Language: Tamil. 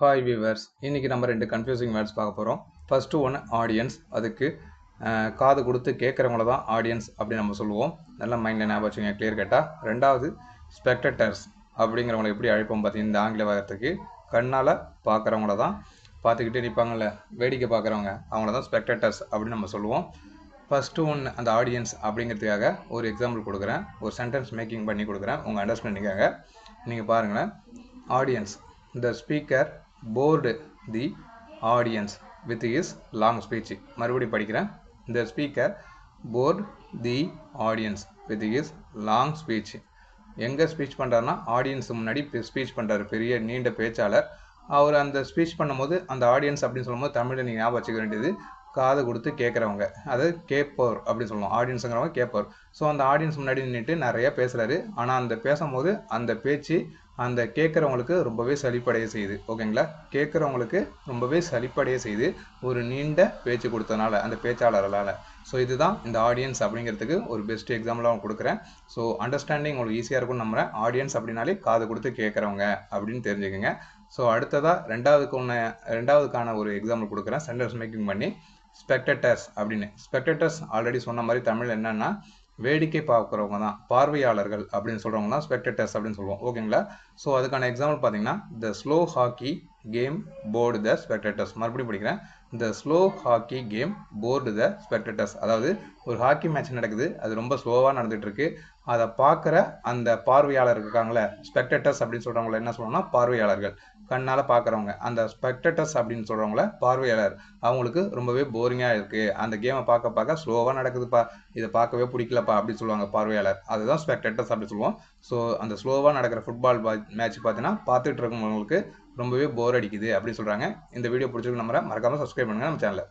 ஹாய் வியூவர்ஸ், இன்றைக்கி நம்ம 2 கன்ஃபியூசிங் வேர்ட்ஸ் பார்க்க போகிறோம். ஃபஸ்ட்டு ஒன்று ஆடியன்ஸ். அதுக்கு காது கொடுத்து கேட்குறவங்கள தான் ஆடியன்ஸ் அப்படின்னு நம்ம சொல்லுவோம். நல்லா மைண்டில் ஞாபகம் வச்சுங்க, கிளியர் கேட்டால். ரெண்டாவது ஸ்பெக்டேட்டர்ஸ் அப்படிங்கிறவங்கள எப்படி அழைப்போம் பார்த்தீங்கன்னா, இந்த ஆங்கில வார்த்தைக்கு கண்ணால் பார்க்குறவங்கள தான், பார்த்துக்கிட்டே நிற்பாங்கள்ல வேடிக்கை பார்க்குறவங்க, அவங்கள தான் ஸ்பெக்டேட்டர்ஸ் அப்படின்னு நம்ம சொல்லுவோம். ஃபஸ்ட்டு ஒன்று அந்த ஆடியன்ஸ் அப்படிங்கிறதுக்காக ஒரு எக்ஸாம்பிள் கொடுக்குறேன், ஒரு சென்டென்ஸ் மேக்கிங் பண்ணி கொடுக்குறேன் உங்கள் அண்டர்ஸ்டாண்டிங்காக. நீங்கள் பாருங்களேன். Audience, the speaker bored the audience with his long speech. மறுபடியும் படிக்கிறேன். The speaker bored the audience with his long speech. எங்கே ஸ்பீச் பண்ணுறாருன்னா ஆடியன்ஸ் முன்னாடி ஸ்பீச் பண்ணுறாரு, பெரிய நீண்ட பேச்சாளர். அவர் அந்த ஸ்பீச் பண்ணும்போது அந்த ஆடியன்ஸ் அப்படின்னு சொல்லும்போது தமிழில் நீங்கள் ஞாபகம் வச்சுக்க வேண்டியது காது கொடுத்து கேட்குறவங்க, அதாவது கேட்போர் அப்படின்னு சொல்லுவோம். ஆடியன்ஸுங்கிறவங்க கேட்போர். ஸோ அந்த ஆடியன்ஸ் முன்னாடி நின்றுட்டு நிறைய பேசுகிறாரு. ஆனால் அந்த பேசும்போது அந்த பேச்சு அந்த கேட்குறவங்களுக்கு ரொம்பவே சலிப்படைய செய்யுது. ஓகேங்களா? கேட்குறவங்களுக்கு ரொம்பவே சலிப்படைய செய்யுது ஒரு நீண்ட பேச்சு கொடுத்தனால, அந்த பேச்சாளர்களால். ஸோ இதுதான் இந்த ஆடியன்ஸ் அப்படிங்கிறதுக்கு ஒரு பெஸ்ட் எக்ஸாம்பிளாக அவங்க கொடுக்குறேன். ஸோ அண்டர்ஸ்டாண்டிங் உங்களுக்கு ஈஸியாக இருக்கும்னு நம்புகிறேன். ஆடியன்ஸ் அப்படின்னாலே காது கொடுத்து கேட்குறவங்க அப்படின்னு தெரிஞ்சுக்கோங்க. ஸோ அடுத்ததாக ரெண்டாவதுக்கான ஒரு எக்ஸாம்பிள் கொடுக்குறேன், சென்டென்ஸ் மேக்கிங் பண்ணி. ஸ்பெக்டேட்டர்ஸ் அப்படின்னு. ஸ்பெக்டேட்டர்ஸ் ஆல்ரெடி சொன்ன மாதிரி தமிழ் என்னன்னா வேடிக்கை பார்க்குறவங்க தான், பார்வையாளர்கள் அப்படின்னு சொல்கிறவங்க தான் ஸ்பெக்டேட்டர்ஸ் அப்படின்னு சொல்லுவோம். ஓகேங்களா? ஸோ அதுக்கான எக்ஸாம்பிள் பார்த்தீங்கன்னா, த ஸ்லோ ஹாக்கி கேம் போர்டு த ஸ்பெக்டேட்டர்ஸ். மறுபடியும் படிக்கிறேன். த ஸ்லோ ஹாக்கி கேம் போர்டு த ஸ்பெக்டேட்டர்ஸ். அதாவது ஒரு ஹாக்கி மேட்ச் நடக்குது, அது ரொம்ப ஸ்லோவாக நடந்துகிட்டு இருக்கு. அதை பார்க்குற அந்த பார்வையாளர் இருக்காங்களே, ஸ்பெக்டேட்டர்ஸ் அப்படின்னு சொல்கிறவங்கள என்ன சொல்லணும்னா பார்வையாளர்கள், கண்ணால் பார்க்குறவங்க. அந்த ஸ்பெக்டேட்டர்ஸ் அப்படின்னு சொல்கிறவங்கள பார்வையாளர், அவங்களுக்கு ரொம்பவே போரிங்காக இருக்குது, அந்த கேமை பார்க்க ஸ்லோவாக நடக்குதுப்பா, இதை பார்க்கவே பிடிக்கலப்பா அப்படின்னு சொல்லுவாங்க பார்வையாளர். அதுதான் ஸ்பெக்டேட்டர்ஸ் அப்படின்னு சொல்லுவோம். ஸோ அந்த ஸ்லோவாக நடக்கிற ஃபுட்பால் மேட்ச் பார்த்தீங்கன்னா பார்த்துட்டு இருக்கவங்களுக்கு ரொம்பவே போர் அடிக்குது அப்படின்னு சொல்கிறாங்க. இந்த வீடியோ பிடிச்சிருக்கு நம்புறேன். மறக்காமல் சப்ஸ்கிரைப் பண்ணுங்கள் நம்ம சேனலை.